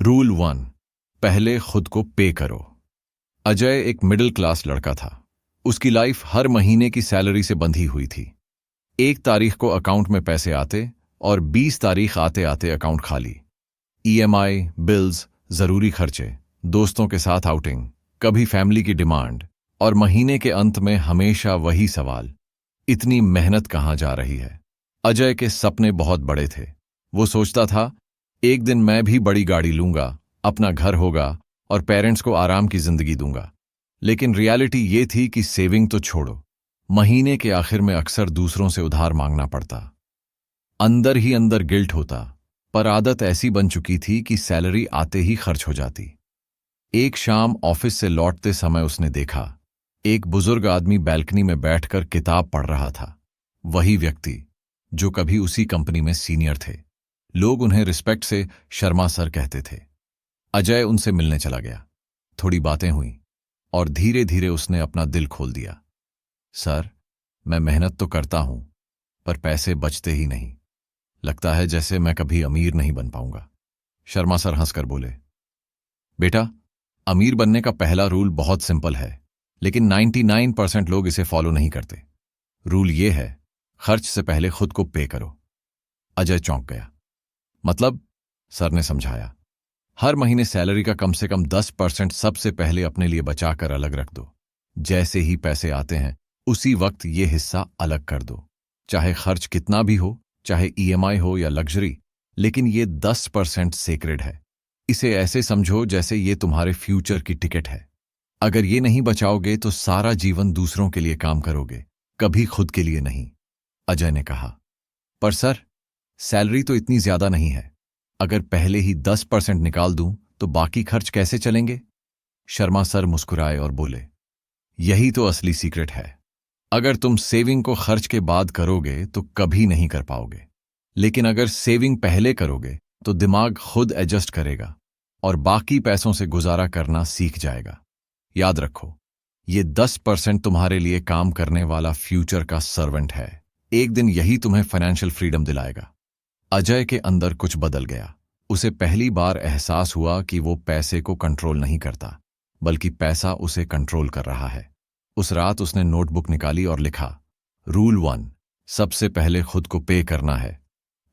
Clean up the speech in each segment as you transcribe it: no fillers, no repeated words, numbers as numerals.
Rule 1, पहले खुद को पे करो। अजय एक मिडिल क्लास लड़का था। उसकी लाइफ हर महीने की सैलरी से बंधी हुई थी। 1 तारीख को अकाउंट में पैसे आते और 20 तारीख आते आते अकाउंट खाली। ईएमआई, बिल्स, जरूरी खर्चे, दोस्तों के साथ आउटिंग, कभी फैमिली की डिमांड, और महीने के अंत में हमेशा वही सवाल, इतनी मेहनत कहाँ जा रही है। अजय के सपने बहुत बड़े थे। वो सोचता था, एक दिन मैं भी बड़ी गाड़ी लूंगा, अपना घर होगा और पेरेंट्स को आराम की जिंदगी दूंगा। लेकिन रियलिटी ये थी कि सेविंग तो छोड़ो, महीने के आखिर में अक्सर दूसरों से उधार मांगना पड़ता। अंदर ही अंदर गिल्ट होता, पर आदत ऐसी बन चुकी थी कि सैलरी आते ही खर्च हो जाती। एक शाम ऑफिस से लौटते समय उसने देखा, एक बुजुर्ग आदमी बैल्कनी में बैठकर किताब पढ़ रहा था। वही व्यक्ति जो कभी उसी कंपनी में सीनियर थे। लोग उन्हें रिस्पेक्ट से शर्मा सर कहते थे। अजय उनसे मिलने चला गया। थोड़ी बातें हुई और धीरे धीरे उसने अपना दिल खोल दिया। सर, मैं मेहनत तो करता हूं, पर पैसे बचते ही नहीं। लगता है जैसे मैं कभी अमीर नहीं बन पाऊंगा। शर्मा सर हंसकर बोले, बेटा, अमीर बनने का पहला रूल बहुत सिंपल है, लेकिन 99% लोग इसे फॉलो नहीं करते। रूल ये है, खर्च से पहले खुद को पे करो। अजय चौंक गया। मतलब? सर ने समझाया, हर महीने सैलरी का कम से कम 10% सबसे पहले अपने लिए बचाकर अलग रख दो। जैसे ही पैसे आते हैं उसी वक्त ये हिस्सा अलग कर दो। चाहे खर्च कितना भी हो, चाहे ईएमआई हो या लग्जरी, लेकिन ये 10% सेक्रेड है। इसे ऐसे समझो जैसे ये तुम्हारे फ्यूचर की टिकट है। अगर ये नहीं बचाओगे तो सारा जीवन दूसरों के लिए काम करोगे, कभी खुद के लिए नहीं। अजय ने कहा, पर सर, सैलरी तो इतनी ज्यादा नहीं है। अगर पहले ही 10% निकाल दूं तो बाकी खर्च कैसे चलेंगे? शर्मा सर मुस्कुराए और बोले, यही तो असली सीक्रेट है। अगर तुम सेविंग को खर्च के बाद करोगे तो कभी नहीं कर पाओगे, लेकिन अगर सेविंग पहले करोगे तो दिमाग खुद एडजस्ट करेगा और बाकी पैसों से गुजारा करना सीख जाएगा। याद रखो, ये 10% तुम्हारे लिए काम करने वाला फ्यूचर का सर्वेंट है। एक दिन यही तुम्हें फाइनेंशियल फ्रीडम दिलाएगा। अजय के अंदर कुछ बदल गया। उसे पहली बार एहसास हुआ कि वो पैसे को कंट्रोल नहीं करता, बल्कि पैसा उसे कंट्रोल कर रहा है। उस रात उसने नोटबुक निकाली और लिखा, रूल 1, सबसे पहले खुद को पे करना है,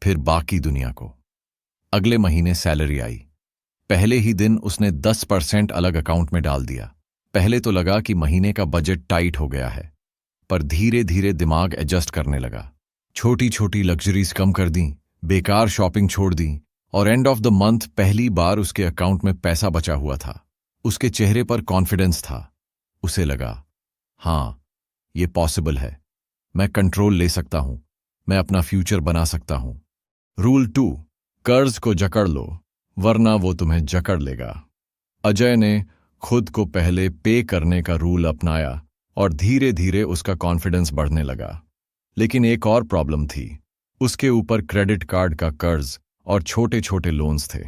फिर बाकी दुनिया को। अगले महीने सैलरी आई। पहले ही दिन उसने 10% अलग अकाउंट में डाल दिया। पहले तो लगा कि महीने का बजट टाइट हो गया है, पर धीरे धीरे दिमाग एडजस्ट करने लगा। छोटी छोटी लग्जरीज कम कर दी, बेकार शॉपिंग छोड़ दी, और एंड ऑफ द मंथ पहली बार उसके अकाउंट में पैसा बचा हुआ था। उसके चेहरे पर कॉन्फिडेंस था। उसे लगा, हाँ, ये पॉसिबल है। मैं कंट्रोल ले सकता हूं, मैं अपना फ्यूचर बना सकता हूं। रूल 2, कर्ज को जकड़ लो, वरना वो तुम्हें जकड़ लेगा। अजय ने खुद को पहले पे करने का रूल अपनाया और धीरे धीरे उसका कॉन्फिडेंस बढ़ने लगा। लेकिन एक और प्रॉब्लम थी। उसके ऊपर क्रेडिट कार्ड का कर्ज और छोटे छोटे लोन्स थे।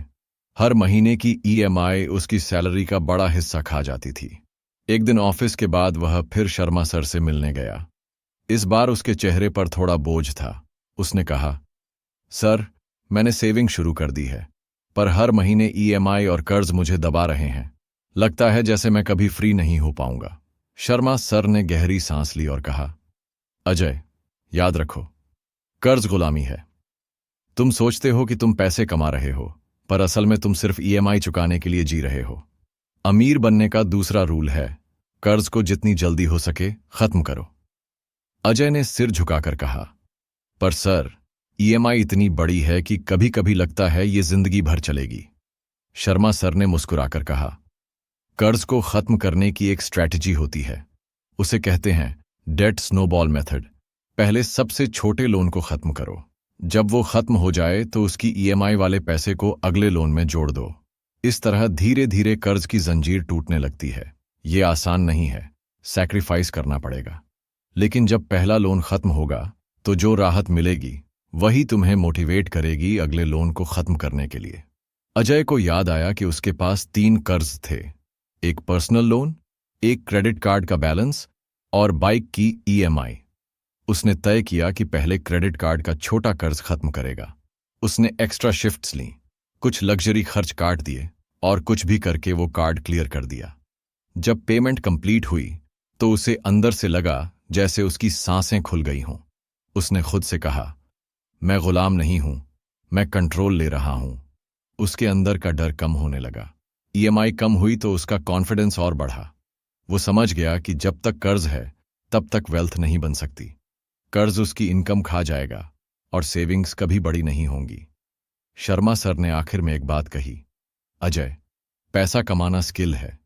हर महीने की ईएमआई उसकी सैलरी का बड़ा हिस्सा खा जाती थी। एक दिन ऑफिस के बाद वह फिर शर्मा सर से मिलने गया। इस बार उसके चेहरे पर थोड़ा बोझ था। उसने कहा, सर, मैंने सेविंग शुरू कर दी है, पर हर महीने ईएमआई और कर्ज मुझे दबा रहे हैं। लगता है जैसे मैं कभी फ्री नहीं हो पाऊंगा। शर्मा सर ने गहरी सांस ली और कहा, अजय, याद रखो, कर्ज गुलामी है। तुम सोचते हो कि तुम पैसे कमा रहे हो, पर असल में तुम सिर्फ ईएमआई चुकाने के लिए जी रहे हो। अमीर बनने का दूसरा रूल है, कर्ज को जितनी जल्दी हो सके खत्म करो। अजय ने सिर झुकाकर कहा, पर सर, ईएमआई इतनी बड़ी है कि कभी कभी लगता है ये जिंदगी भर चलेगी। शर्मा सर ने मुस्कुराकर कहा, कर्ज को खत्म करने की एक स्ट्रैटेजी होती है। उसे कहते हैं डेट स्नोबॉल मेथड। पहले सबसे छोटे लोन को खत्म करो। जब वो खत्म हो जाए तो उसकी ईएमआई वाले पैसे को अगले लोन में जोड़ दो। इस तरह धीरे धीरे कर्ज की जंजीर टूटने लगती है। ये आसान नहीं है, सैक्रिफाइस करना पड़ेगा। लेकिन जब पहला लोन खत्म होगा तो जो राहत मिलेगी वही तुम्हें मोटिवेट करेगी अगले लोन को खत्म करने के लिए। अजय को याद आया कि उसके पास 3 कर्ज थे, एक पर्सनल लोन, एक क्रेडिट कार्ड का बैलेंस और बाइक की ईएमआई। उसने तय किया कि पहले क्रेडिट कार्ड का छोटा कर्ज खत्म करेगा। उसने एक्स्ट्रा शिफ्ट्स लीं, कुछ लग्जरी खर्च काट दिए और कुछ भी करके वो कार्ड क्लियर कर दिया। जब पेमेंट कंप्लीट हुई तो उसे अंदर से लगा जैसे उसकी सांसें खुल गई हों। उसने खुद से कहा, मैं गुलाम नहीं हूं, मैं कंट्रोल ले रहा हूं। उसके अंदर का डर कम होने लगा। ईएमआई कम हुई तो उसका कॉन्फिडेंस और बढ़ा। वो समझ गया कि जब तक कर्ज है तब तक वेल्थ नहीं बन सकती। कर्ज उसकी इनकम खा जाएगा और सेविंग्स कभी बड़ी नहीं होंगी। शर्मा सर ने आखिर में एक बात कही, अजय, पैसा कमाना स्किल है,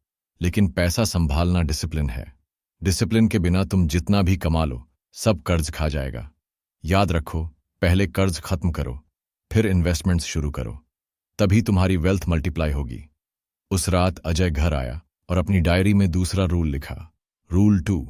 लेकिन पैसा संभालना डिसिप्लिन है। डिसिप्लिन के बिना तुम जितना भी कमा लो सब कर्ज खा जाएगा। याद रखो, पहले कर्ज खत्म करो, फिर इन्वेस्टमेंट्स शुरू करो, तभी तुम्हारी वेल्थ मल्टीप्लाई होगी। उस रात अजय घर आया और अपनी डायरी में दूसरा रूल लिखा। रूल 2,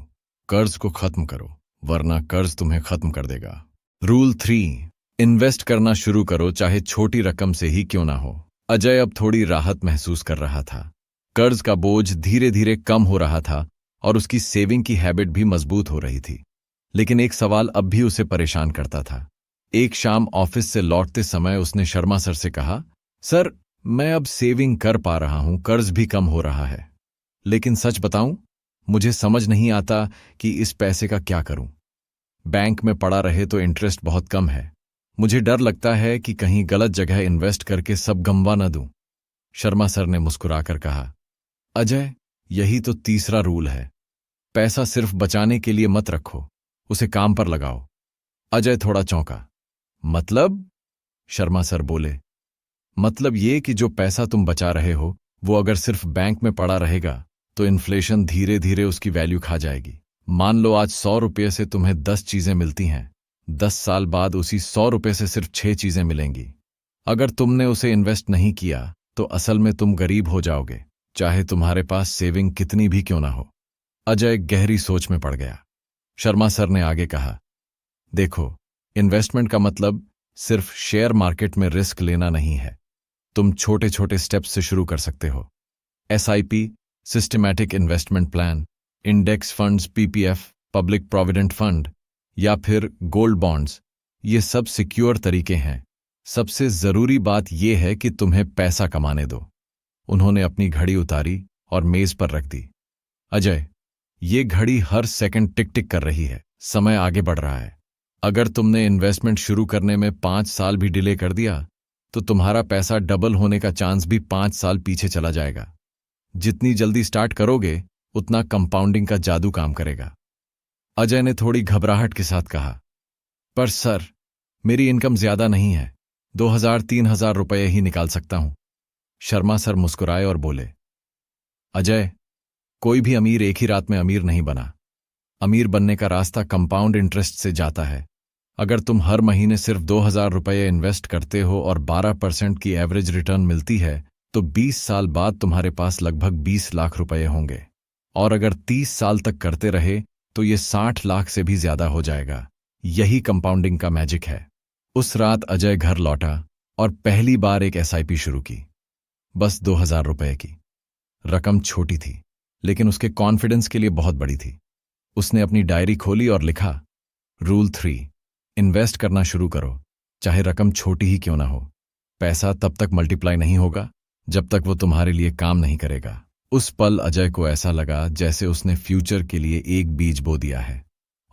कर्ज को खत्म करो वरना कर्ज तुम्हें खत्म कर देगा। रूल 3, इन्वेस्ट करना शुरू करो चाहे छोटी रकम से ही क्यों ना हो। अजय अब थोड़ी राहत महसूस कर रहा था। कर्ज का बोझ धीरे धीरे कम हो रहा था और उसकी सेविंग की हैबिट भी मजबूत हो रही थी। लेकिन एक सवाल अब भी उसे परेशान करता था। एक शाम ऑफिस से लौटते समय उसने शर्मा सर से कहा, सर, मैं अब सेविंग कर पा रहा हूं, कर्ज भी कम हो रहा है, लेकिन सच बताऊं, मुझे समझ नहीं आता कि इस पैसे का क्या करूं। बैंक में पड़ा रहे तो इंटरेस्ट बहुत कम है। मुझे डर लगता है कि कहीं गलत जगह इन्वेस्ट करके सब गंवा न दूं। शर्मा सर ने मुस्कुराकर कहा, अजय, यही तो तीसरा रूल है। पैसा सिर्फ बचाने के लिए मत रखो, उसे काम पर लगाओ। अजय थोड़ा चौंका। मतलब? शर्मा सर बोले, मतलब ये कि जो पैसा तुम बचा रहे हो वो अगर सिर्फ बैंक में पड़ा रहेगा तो इन्फ्लेशन धीरे धीरे उसकी वैल्यू खा जाएगी। मान लो आज 100 रुपये से तुम्हें 10 चीजें मिलती हैं, 10 साल बाद उसी 100 रुपये से सिर्फ 6 चीजें मिलेंगी। अगर तुमने उसे इन्वेस्ट नहीं किया तो असल में तुम गरीब हो जाओगे, चाहे तुम्हारे पास सेविंग कितनी भी क्यों ना हो। अजय गहरी सोच में पड़ गया। शर्मा सर ने आगे कहा, देखो, इन्वेस्टमेंट का मतलब सिर्फ शेयर मार्केट में रिस्क लेना नहीं है। तुम छोटे छोटे स्टेप्स से शुरू कर सकते हो। SIP, systematic investment plan, index funds, PPF, public provident fund या फिर गोल्ड बॉन्ड्स, ये सब सिक्योर तरीके हैं। सबसे जरूरी बात यह है कि तुम्हें पैसा कमाने दो। उन्होंने अपनी घड़ी उतारी और मेज पर रख दी। अजय, ये घड़ी हर सेकंड टिक टिक कर रही है, समय आगे बढ़ रहा है। अगर तुमने इन्वेस्टमेंट शुरू करने में 5 साल भी डिले कर दिया तो तुम्हारा पैसा डबल होने का चांस भी 5 साल पीछे चला जाएगा। जितनी जल्दी स्टार्ट करोगे उतना कंपाउंडिंग का जादू काम करेगा। अजय ने थोड़ी घबराहट के साथ कहा, पर सर, मेरी इनकम ज्यादा नहीं है, 2000-3000 रुपये ही निकाल सकता हूं। शर्मा सर मुस्कुराए और बोले, अजय, कोई भी अमीर एक ही रात में अमीर नहीं बना। अमीर बनने का रास्ता कंपाउंड इंटरेस्ट से जाता है। अगर तुम हर महीने सिर्फ 2000 रुपये इन्वेस्ट करते हो और 12% की एवरेज रिटर्न मिलती है तो 20 साल बाद तुम्हारे पास लगभग 20 लाख रुपये होंगे। और अगर 30 साल तक करते रहे तो ये 60 लाख से भी ज्यादा हो जाएगा। यही कंपाउंडिंग का मैजिक है। उस रात अजय घर लौटा और पहली बार एक एसआईपी शुरू की। बस 2000 रुपये की। रकम छोटी थी लेकिन उसके कॉन्फिडेंस के लिए बहुत बड़ी थी। उसने अपनी डायरी खोली और लिखा, रूल 3, इन्वेस्ट करना शुरू करो, चाहे रकम छोटी ही क्यों ना हो। पैसा तब तक मल्टीप्लाई नहीं होगा जब तक वो तुम्हारे लिए काम नहीं करेगा। उस पल अजय को ऐसा लगा जैसे उसने फ्यूचर के लिए एक बीज बो दिया है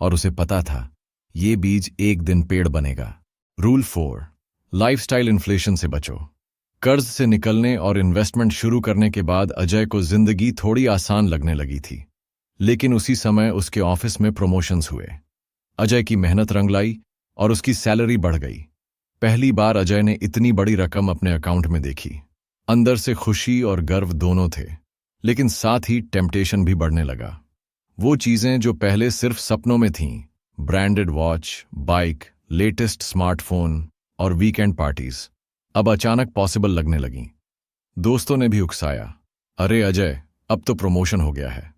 और उसे पता था ये बीज एक दिन पेड़ बनेगा। रूल 4, लाइफस्टाइल इन्फ्लेशन से बचो। कर्ज से निकलने और इन्वेस्टमेंट शुरू करने के बाद अजय को जिंदगी थोड़ी आसान लगने लगी थी। लेकिन उसी समय उसके ऑफिस में प्रमोशंस हुए। अजय की मेहनत रंग लाई और उसकी सैलरी बढ़ गई। पहली बार अजय ने इतनी बड़ी रकम अपने अकाउंट में देखी। अंदर से खुशी और गर्व दोनों थे, लेकिन साथ ही टेम्पटेशन भी बढ़ने लगा। वो चीजें जो पहले सिर्फ सपनों में थीं, branded watch, bike, latest smartphone और वीकेंड पार्टीज, अब अचानक पॉसिबल लगने लगीं। दोस्तों ने भी उकसाया, अरे अजय, अब तो प्रमोशन हो गया है,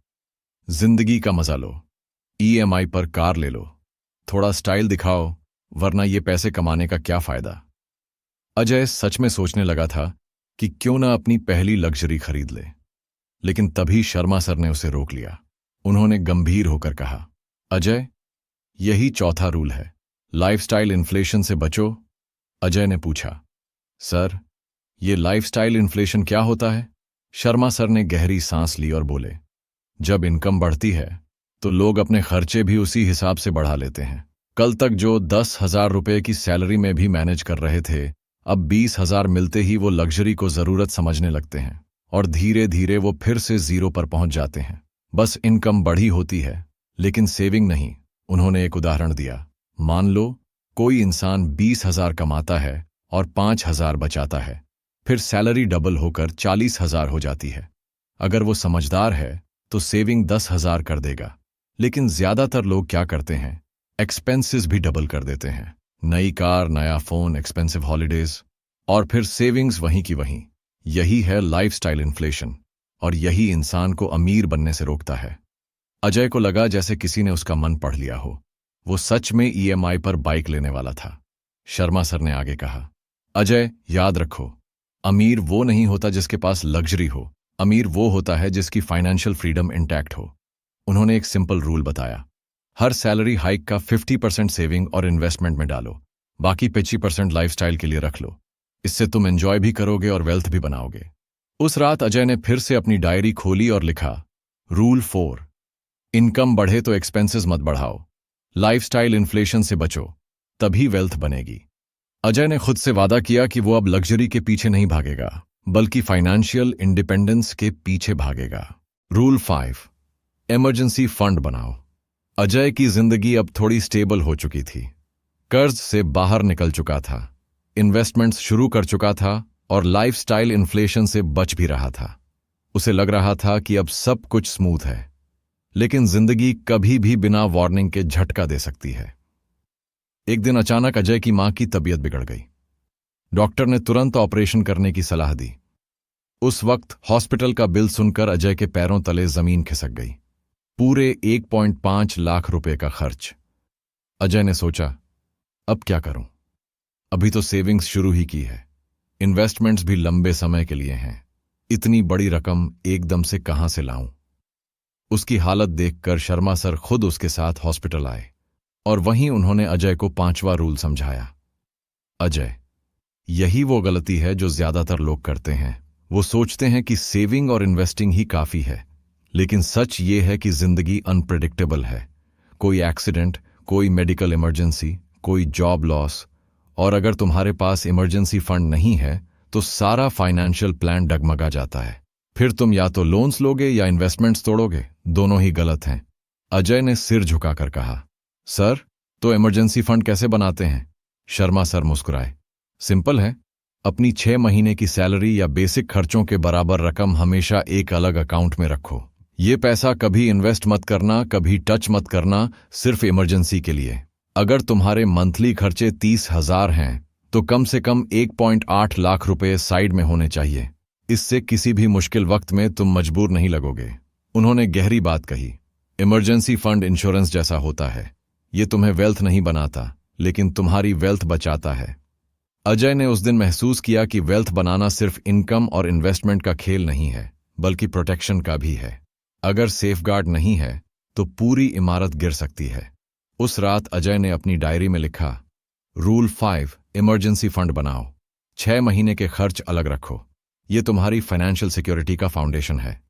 जिंदगी का मजा लो, ईएमआई पर कार ले लो, थोड़ा स्टाइल दिखाओ, वरना ये पैसे कमाने का क्या फायदा। अजय सच में सोचने लगा था कि क्यों ना अपनी पहली लग्जरी खरीद ले। लेकिन तभी शर्मा सर ने उसे रोक लिया। उन्होंने गंभीर होकर कहा, अजय, यही चौथा रूल है, लाइफस्टाइल इन्फ्लेशन से बचो। अजय ने पूछा, सर, ये लाइफस्टाइल इन्फ्लेशन क्या होता है? शर्मा सर ने गहरी सांस ली और बोले, जब इनकम बढ़ती है तो लोग अपने खर्चे भी उसी हिसाब से बढ़ा लेते हैं। कल तक जो 10,000 रुपए की सैलरी में भी मैनेज कर रहे थे, अब 20,000 मिलते ही वो लग्जरी को जरूरत समझने लगते हैं और धीरे धीरे वो फिर से जीरो पर पहुंच जाते हैं। बस इनकम बढ़ी होती है लेकिन सेविंग नहीं। उन्होंने एक उदाहरण दिया। मान लो कोई इंसान 20,000 कमाता है और 5,000 बचाता है, फिर सैलरी डबल होकर 40,000 हो जाती है। अगर वो समझदार है तो सेविंग 10,000 कर देगा। लेकिन ज्यादातर लोग क्या करते हैं, एक्सपेंसेस भी डबल कर देते हैं। नई कार, नया फोन, एक्सपेंसिव हॉलीडेज, और फिर सेविंग्स वहीं की वहीं। यही है लाइफस्टाइल इन्फ्लेशन और यही इंसान को अमीर बनने से रोकता है। अजय को लगा जैसे किसी ने उसका मन पढ़ लिया हो। वो सच में ईएमआई पर बाइक लेने वाला था। शर्मा सर ने आगे कहा, अजय याद रखो, अमीर वो नहीं होता जिसके पास लग्जरी हो, अमीर वो होता है जिसकी फाइनेंशियल फ्रीडम इंटैक्ट हो। उन्होंने एक सिंपल रूल बताया, हर सैलरी हाइक का 50% सेविंग और इन्वेस्टमेंट में डालो, बाकी 25% लाइफस्टाइल के लिए रख लो। इससे तुम एंजॉय भी करोगे और वेल्थ भी बनाओगे। उस रात अजय ने फिर से अपनी डायरी खोली और लिखा, रूल 4, इनकम बढ़े तो एक्सपेंसेस मत बढ़ाओ, लाइफस्टाइल इन्फ्लेशन से बचो, तभी वेल्थ बनेगी। अजय ने खुद से वादा किया कि वो अब लग्जरी के पीछे नहीं भागेगा, बल्कि फाइनेंशियल इंडिपेंडेंस के पीछे भागेगा। रूल 5, इमरजेंसी फंड बनाओ। अजय की जिंदगी अब थोड़ी स्टेबल हो चुकी थी। कर्ज से बाहर निकल चुका था, इन्वेस्टमेंट्स शुरू कर चुका था और लाइफस्टाइल इन्फ्लेशन से बच भी रहा था। उसे लग रहा था कि अब सब कुछ स्मूथ है, लेकिन जिंदगी कभी भी बिना वार्निंग के झटका दे सकती है। एक दिन अचानक अजय की मां की तबीयत बिगड़ गई। डॉक्टर ने तुरंत ऑपरेशन करने की सलाह दी। उस वक्त हॉस्पिटल का बिल सुनकर अजय के पैरों तले जमीन खिसक गई। पूरे 1.5 लाख रुपए का खर्च। अजय ने सोचा, अब क्या करूं? अभी तो सेविंग्स शुरू ही की है, इन्वेस्टमेंट्स भी लंबे समय के लिए हैं। इतनी बड़ी रकम एकदम से कहां से लाऊं? उसकी हालत देखकर शर्मा सर खुद उसके साथ हॉस्पिटल आए और वहीं उन्होंने अजय को 5वां रूल समझाया। अजय, यही वो गलती है जो ज्यादातर लोग करते हैं। वो सोचते हैं कि सेविंग और इन्वेस्टिंग ही काफी है, लेकिन सच ये है कि जिंदगी अनप्रेडिक्टेबल है। कोई एक्सीडेंट, कोई मेडिकल इमरजेंसी, कोई जॉब लॉस, और अगर तुम्हारे पास इमरजेंसी फंड नहीं है तो सारा फाइनेंशियल प्लान डगमगा जाता है। फिर तुम या तो लोन्स लोगे या इन्वेस्टमेंट्स तोड़ोगे, दोनों ही गलत हैं। अजय ने सिर झुकाकर कहा, सर, तो इमरजेंसी फंड कैसे बनाते हैं? शर्मा सर मुस्कुराए, सिंपल है, अपनी 6 महीने की सैलरी या बेसिक खर्चों के बराबर रकम हमेशा एक अलग अकाउंट में रखो। ये पैसा कभी इन्वेस्ट मत करना, कभी टच मत करना, सिर्फ इमरजेंसी के लिए। अगर तुम्हारे मंथली खर्चे 30,000 हैं तो कम से कम 1.8 लाख रुपए साइड में होने चाहिए। इससे किसी भी मुश्किल वक्त में तुम मजबूर नहीं लगोगे। उन्होंने गहरी बात कही, इमरजेंसी फंड इंश्योरेंस जैसा होता है। ये तुम्हें वेल्थ नहीं बनाता, लेकिन तुम्हारी वेल्थ बचाता है। अजय ने उस दिन महसूस किया कि वेल्थ बनाना सिर्फ इनकम और इन्वेस्टमेंट का खेल नहीं है, बल्कि प्रोटेक्शन का भी है। अगर सेफगार्ड नहीं है तो पूरी इमारत गिर सकती है। उस रात अजय ने अपनी डायरी में लिखा, रूल 5, इमरजेंसी फंड बनाओ। 6 महीने के खर्च अलग रखो। ये तुम्हारी फाइनेंशियल सिक्योरिटी का फाउंडेशन है।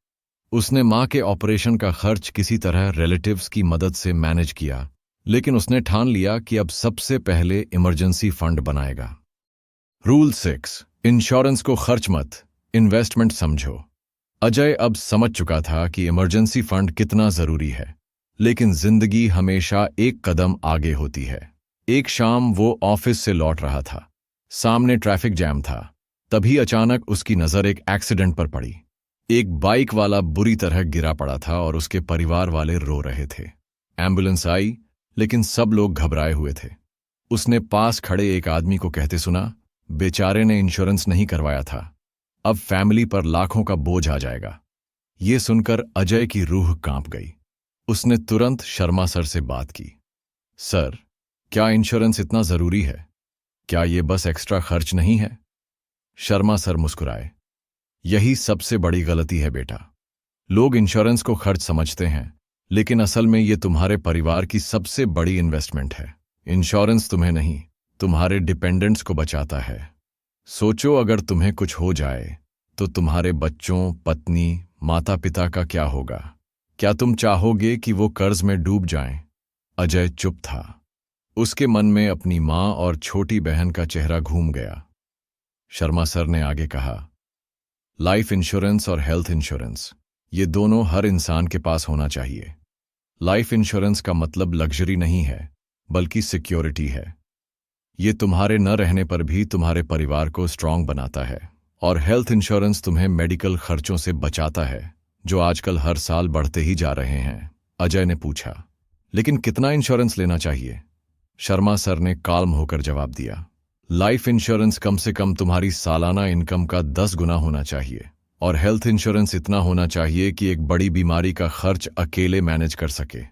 उसने मां के ऑपरेशन का खर्च किसी तरह रिलेटिव्स की मदद से मैनेज किया, लेकिन उसने ठान लिया कि अब सबसे पहले इमरजेंसी फंड बनाएगा। रूल 6, इंश्योरेंस को खर्च मत, इन्वेस्टमेंट समझो। अजय अब समझ चुका था कि इमरजेंसी फंड कितना जरूरी है, लेकिन जिंदगी हमेशा एक कदम आगे होती है। एक शाम वो ऑफिस से लौट रहा था। सामने ट्रैफिक जैम था। तभी अचानक उसकी नजर एक एक्सीडेंट पर पड़ी। एक बाइक वाला बुरी तरह गिरा पड़ा था और उसके परिवार वाले रो रहे थे। एम्बुलेंस आई, लेकिन सब लोग घबराए हुए थे। उसने पास खड़े एक आदमी को कहते सुना, बेचारे ने इंश्योरेंस नहीं करवाया था, अब फैमिली पर लाखों का बोझ आ जाएगा। ये सुनकर अजय की रूह कांप गई। उसने तुरंत शर्मा सर से बात की, सर, क्या इंश्योरेंस इतना जरूरी है? क्या ये बस एक्स्ट्रा खर्च नहीं है? शर्मा सर मुस्कुराए, यही सबसे बड़ी गलती है बेटा। लोग इंश्योरेंस को खर्च समझते हैं, लेकिन असल में ये तुम्हारे परिवार की सबसे बड़ी इन्वेस्टमेंट है। इंश्योरेंस तुम्हें नहीं, तुम्हारे डिपेंडेंट्स को बचाता है। सोचो, अगर तुम्हें कुछ हो जाए तो तुम्हारे बच्चों, पत्नी, माता पिता का क्या होगा? क्या तुम चाहोगे कि वो कर्ज में डूब जाएं? अजय चुप था। उसके मन में अपनी मां और छोटी बहन का चेहरा घूम गया। शर्मा सर ने आगे कहा, लाइफ इंश्योरेंस और हेल्थ इंश्योरेंस, ये दोनों हर इंसान के पास होना चाहिए। लाइफ इंश्योरेंस का मतलब लग्जरी नहीं है, बल्कि सिक्योरिटी है। ये तुम्हारे न रहने पर भी तुम्हारे परिवार को स्ट्रांग बनाता है। और हेल्थ इंश्योरेंस तुम्हें मेडिकल खर्चों से बचाता है, जो आजकल हर साल बढ़ते ही जा रहे हैं। अजय ने पूछा, लेकिन कितना इंश्योरेंस लेना चाहिए? शर्मा सर ने काल्म होकर जवाब दिया, लाइफ इंश्योरेंस कम से कम तुम्हारी सालाना इनकम का 10 गुना होना चाहिए, और हेल्थ इंश्योरेंस इतना होना चाहिए कि एक बड़ी बीमारी का खर्च अकेले मैनेज कर सके।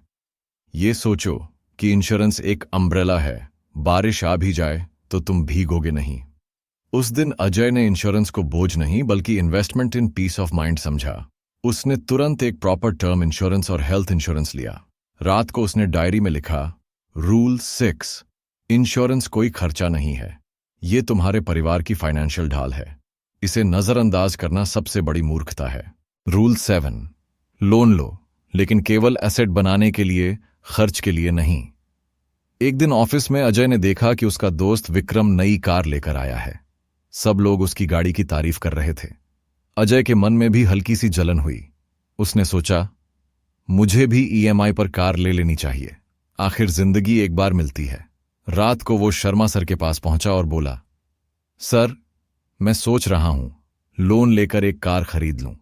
ये सोचो कि इंश्योरेंस एक अम्ब्रेला है, बारिश आ भी जाए तो तुम भीगोगे नहीं। उस दिन अजय ने इंश्योरेंस को बोझ नहीं बल्कि investment in peace of mind समझा। उसने तुरंत एक प्रॉपर टर्म इंश्योरेंस और हेल्थ इंश्योरेंस लिया। रात को उसने डायरी में लिखा, रूल 6, इंश्योरेंस कोई खर्चा नहीं है, ये तुम्हारे परिवार की फाइनेंशियल ढाल है। इसे नजरअंदाज करना सबसे बड़ी मूर्खता है। रूल 7, लोन लो, लेकिन केवल एसेट बनाने के लिए, खर्च के लिए नहीं। एक दिन ऑफिस में अजय ने देखा कि उसका दोस्त विक्रम नई कार लेकर आया है। सब लोग उसकी गाड़ी की तारीफ कर रहे थे। अजय के मन में भी हल्की सी जलन हुई। उसने सोचा, मुझे भी ईएमआई पर कार ले लेनी चाहिए, आखिर जिंदगी एक बार मिलती है। रात को वो शर्मा सर के पास पहुंचा और बोला, सर, मैं सोच रहा हूं लोन लेकर एक कार खरीद लूं।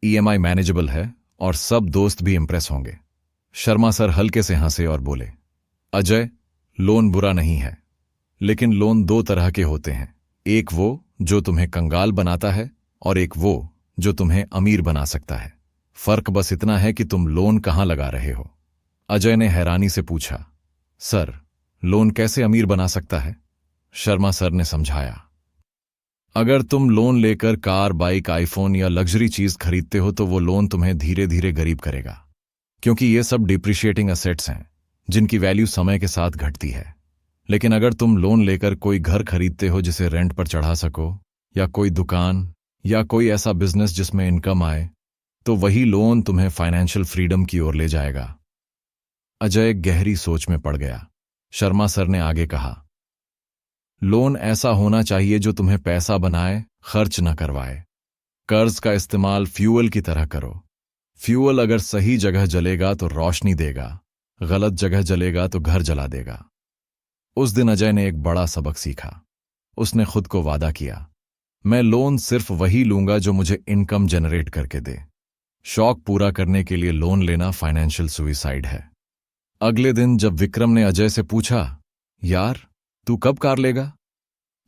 ईएमआई मैनेजेबल है और सब दोस्त भी इंप्रेस होंगे। शर्मा सर हल्के से हंसे और बोले, अजय, लोन बुरा नहीं है, लेकिन लोन दो तरह के होते हैं। एक वो जो तुम्हें कंगाल बनाता है, और एक वो जो तुम्हें अमीर बना सकता है। फर्क बस इतना है कि तुम लोन कहां लगा रहे हो। अजय ने हैरानी से पूछा, सर, लोन कैसे अमीर बना सकता है? शर्मा सर ने समझाया, अगर तुम लोन लेकर कार, बाइक, आईफोन या लग्जरी चीज खरीदते हो तो वो लोन तुम्हें धीरे धीरे गरीब करेगा, क्योंकि ये सब डिप्रिशिएटिंग एसेट्स हैं जिनकी वैल्यू समय के साथ घटती है। लेकिन अगर तुम लोन लेकर कोई घर खरीदते हो जिसे रेंट पर चढ़ा सको, या कोई दुकान, या कोई ऐसा बिजनेस जिसमें इनकम आए, तो वही लोन तुम्हें फाइनेंशियल फ्रीडम की ओर ले जाएगा। अजय गहरी सोच में पड़ गया। शर्मा सर ने आगे कहा, लोन ऐसा होना चाहिए जो तुम्हें पैसा बनाए, खर्च न करवाए। कर्ज का इस्तेमाल फ्यूअल की तरह करो। फ्यूअल अगर सही जगह जलेगा तो रोशनी देगा, गलत जगह जलेगा तो घर जला देगा। उस दिन अजय ने एक बड़ा सबक सीखा। उसने खुद को वादा किया, मैं लोन सिर्फ वही लूंगा जो मुझे इनकम जनरेट करके दे। शौक पूरा करने के लिए लोन लेना फाइनेंशियल सुइसाइड है। अगले दिन जब विक्रम ने अजय से पूछा, यार, तू कब कार लेगा?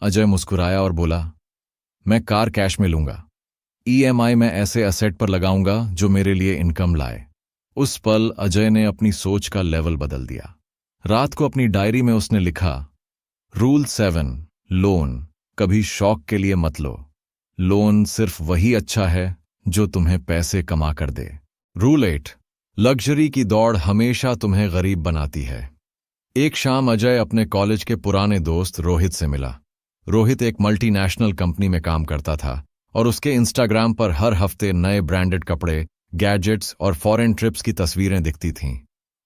अजय मुस्कुराया और बोला, मैं कार कैश में लूंगा। ईएमआई में ऐसे एसेट पर लगाऊंगा जो मेरे लिए इनकम लाए। उस पल अजय ने अपनी सोच का लेवल बदल दिया। रात को अपनी डायरी में उसने लिखा, रूल 7, लोन कभी शौक के लिए मत लो। लोन सिर्फ वही अच्छा है जो तुम्हें पैसे कमा कर दे। रूल 8, लग्जरी की दौड़ हमेशा तुम्हें गरीब बनाती है। एक शाम अजय अपने कॉलेज के पुराने दोस्त रोहित से मिला। रोहित एक मल्टीनेशनल कंपनी में काम करता था और उसके इंस्टाग्राम पर हर हफ्ते नए ब्रांडेड कपड़े, गैजेट्स और फॉरेन ट्रिप्स की तस्वीरें दिखती थीं।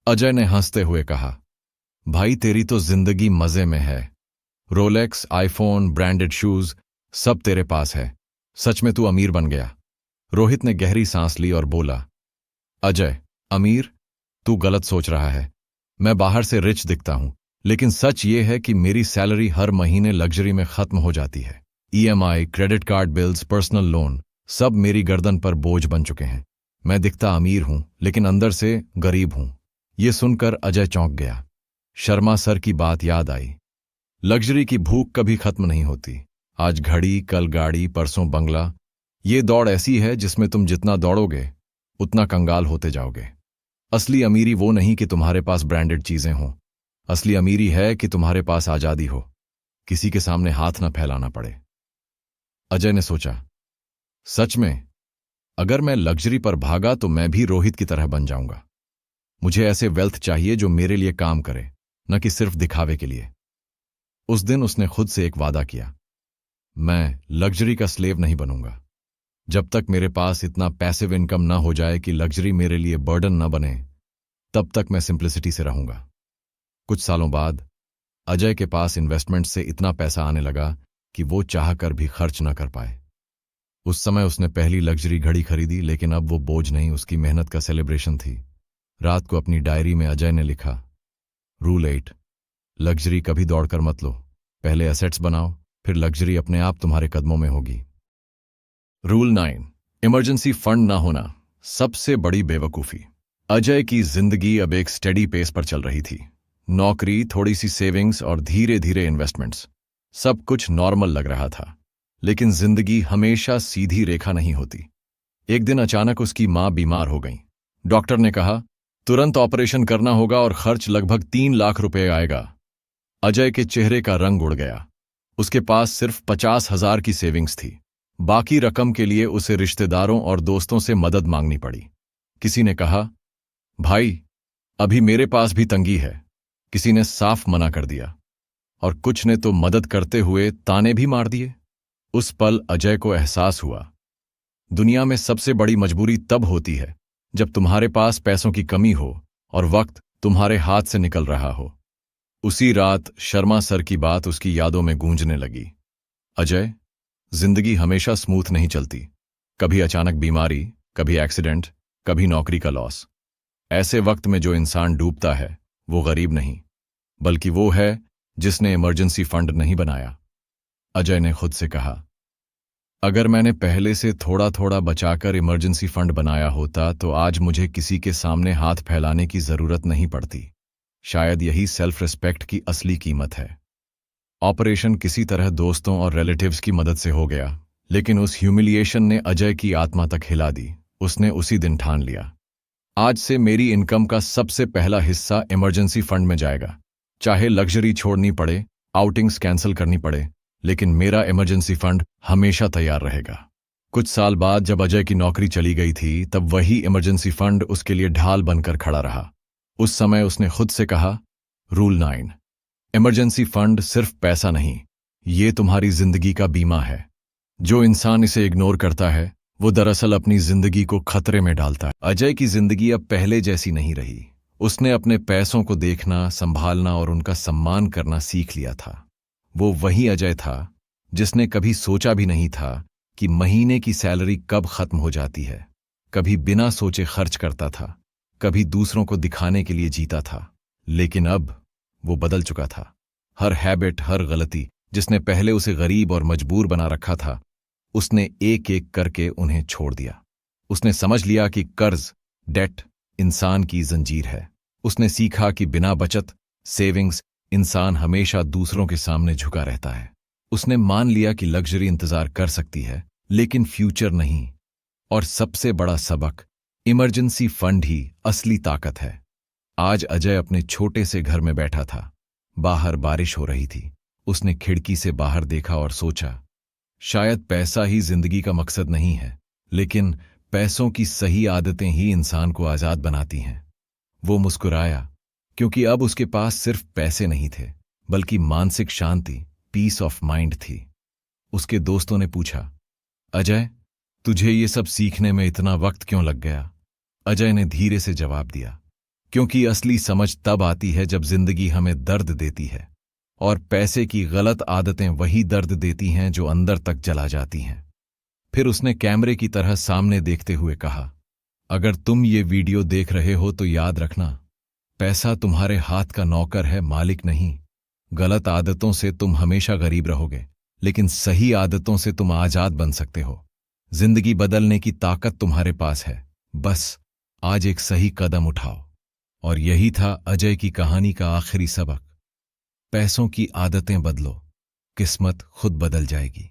अजय ने हंसते हुए कहा, भाई, तेरी तो जिंदगी मजे में है। रोलेक्स, आईफोन, ब्रांडेड शूज, सब तेरे पास है। सच में तू अमीर बन गया। रोहित ने गहरी सांस ली और बोला, अजय, अमीर? तू गलत सोच रहा है। मैं बाहर से रिच दिखता हूं, लेकिन सच ये है कि मेरी सैलरी हर महीने लग्जरी में खत्म हो जाती है। EMI, credit card bills, personal loan, सब मेरी गर्दन पर बोझ बन चुके हैं। मैं दिखता अमीर हूं, लेकिन अंदर से गरीब हूं। ये सुनकर अजय चौंक गया। शर्मा सर की बात याद आई। लग्जरी की भूख कभी खत्म नहीं होती। आज घड़ी, कल गाड़ी, परसों बंगला। ये दौड़ ऐसी है जिसमें तुम जितना दौड़ोगे उतना कंगाल होते जाओगे। असली अमीरी वो नहीं कि तुम्हारे पास ब्रांडेड चीजें हों। असली अमीरी है कि तुम्हारे पास आजादी हो, किसी के सामने हाथ न फैलाना पड़े। अजय ने सोचा, सच में अगर मैं लग्जरी पर भागा तो मैं भी रोहित की तरह बन जाऊंगा। मुझे ऐसे वेल्थ चाहिए जो मेरे लिए काम करे, न कि सिर्फ दिखावे के लिए। उस दिन उसने खुद से एक वादा किया, मैं लग्जरी का स्लेव नहीं बनूंगा। जब तक मेरे पास इतना पैसिव इनकम ना हो जाए कि लग्जरी मेरे लिए बर्डन ना बने, तब तक मैं सिंप्लिसिटी से रहूंगा। कुछ सालों बाद अजय के पास इन्वेस्टमेंट से इतना पैसा आने लगा कि वो चाहकर भी खर्च ना कर पाए। उस समय उसने पहली लग्जरी घड़ी खरीदी, लेकिन अब वो बोझ नहीं, उसकी मेहनत का सेलिब्रेशन थी। रात को अपनी डायरी में अजय ने लिखा, रूल 8, लग्जरी कभी दौड़कर मत लो, पहले एसेट्स बनाओ, फिर लग्जरी अपने आप तुम्हारे कदमों में होगी। रूल 9, इमरजेंसी फंड ना होना सबसे बड़ी बेवकूफी। अजय की जिंदगी अब एक स्टेडी पेस पर चल रही थी। नौकरी, थोड़ी सी सेविंग्स और धीरे धीरे इन्वेस्टमेंट्स, सब कुछ नॉर्मल लग रहा था। लेकिन जिंदगी हमेशा सीधी रेखा नहीं होती। एक दिन अचानक उसकी मां बीमार हो गई। डॉक्टर ने कहा, तुरंत ऑपरेशन करना होगा और खर्च लगभग 3 लाख रुपए आएगा। अजय के चेहरे का रंग उड़ गया। उसके पास सिर्फ 50,000 की सेविंग्स थी। बाकी रकम के लिए उसे रिश्तेदारों और दोस्तों से मदद मांगनी पड़ी। किसी ने कहा, भाई अभी मेरे पास भी तंगी है। किसी ने साफ मना कर दिया और कुछ ने तो मदद करते हुए ताने भी मार दिए। उस पल अजय को एहसास हुआ, दुनिया में सबसे बड़ी मजबूरी तब होती है जब तुम्हारे पास पैसों की कमी हो और वक्त तुम्हारे हाथ से निकल रहा हो। उसी रात शर्मा सर की बात उसकी यादों में गूंजने लगी। अजय, जिंदगी हमेशा स्मूथ नहीं चलती। कभी अचानक बीमारी, कभी एक्सीडेंट, कभी नौकरी का लॉस। ऐसे वक्त में जो इंसान डूबता है वो गरीब नहीं, बल्कि वो है जिसने इमरजेंसी फंड नहीं बनाया। अजय ने खुद से कहा, अगर मैंने पहले से थोड़ा थोड़ा बचाकर इमरजेंसी फंड बनाया होता तो आज मुझे किसी के सामने हाथ फैलाने की जरूरत नहीं पड़ती। शायद यही सेल्फ रिस्पेक्ट की असली कीमत है। ऑपरेशन किसी तरह दोस्तों और रिलेटिव्स की मदद से हो गया, लेकिन उस ह्यूमिलिएशन ने अजय की आत्मा तक हिला दी। उसने उसी दिन ठान लिया, आज से मेरी इनकम का सबसे पहला हिस्सा इमरजेंसी फंड में जाएगा। चाहे लग्जरी छोड़नी पड़े, आउटिंग्स कैंसिल करनी पड़े, लेकिन मेरा इमरजेंसी फंड हमेशा तैयार रहेगा। कुछ साल बाद जब अजय की नौकरी चली गई थी, तब वही इमरजेंसी फंड उसके लिए ढाल बनकर खड़ा रहा। उस समय उसने खुद से कहा, रूल 9, इमरजेंसी फंड सिर्फ पैसा नहीं, ये तुम्हारी जिंदगी का बीमा है। जो इंसान इसे इग्नोर करता है वो दरअसल अपनी जिंदगी को खतरे में डालता है। अजय की जिंदगी अब पहले जैसी नहीं रही। उसने अपने पैसों को देखना, संभालना और उनका सम्मान करना सीख लिया था। वो वही अजय था जिसने कभी सोचा भी नहीं था कि महीने की सैलरी कब खत्म हो जाती है। कभी बिना सोचे खर्च करता था, कभी दूसरों को दिखाने के लिए जीता था। लेकिन अब वो बदल चुका था। हर हैबिट, हर गलती जिसने पहले उसे गरीब और मजबूर बना रखा था, उसने एक एक करके उन्हें छोड़ दिया। उसने समझ लिया कि कर्ज, डेट इंसान की जंजीर है। उसने सीखा कि बिना बचत, सेविंग्स, इंसान हमेशा दूसरों के सामने झुका रहता है। उसने मान लिया कि लग्जरी इंतजार कर सकती है, लेकिन फ्यूचर नहीं। और सबसे बड़ा सबक, इमरजेंसी फंड ही असली ताकत है। आज अजय अपने छोटे से घर में बैठा था। बाहर बारिश हो रही थी। उसने खिड़की से बाहर देखा और सोचा, शायद पैसा ही जिंदगी का मकसद नहीं है, लेकिन पैसों की सही आदतें ही इंसान को आजाद बनाती हैं। वो मुस्कुराया, क्योंकि अब उसके पास सिर्फ पैसे नहीं थे, बल्कि मानसिक शांति, पीस ऑफ माइंड थी। उसके दोस्तों ने पूछा, अजय, तुझे ये सब सीखने में इतना वक्त क्यों लग गया? अजय ने धीरे से जवाब दिया, क्योंकि असली समझ तब आती है जब जिंदगी हमें दर्द देती है, और पैसे की गलत आदतें वही दर्द देती हैं जो अंदर तक जला जाती हैं। फिर उसने कैमरे की तरह सामने देखते हुए कहा, अगर तुम ये वीडियो देख रहे हो तो याद रखना, पैसा तुम्हारे हाथ का नौकर है, मालिक नहीं। गलत आदतों से तुम हमेशा गरीब रहोगे, लेकिन सही आदतों से तुम आजाद बन सकते हो। जिंदगी बदलने की ताकत तुम्हारे पास है, बस आज एक सही कदम उठाओ। और यही था अजय की कहानी का आखिरी सबक। पैसों की आदतें बदलो, किस्मत खुद बदल जाएगी।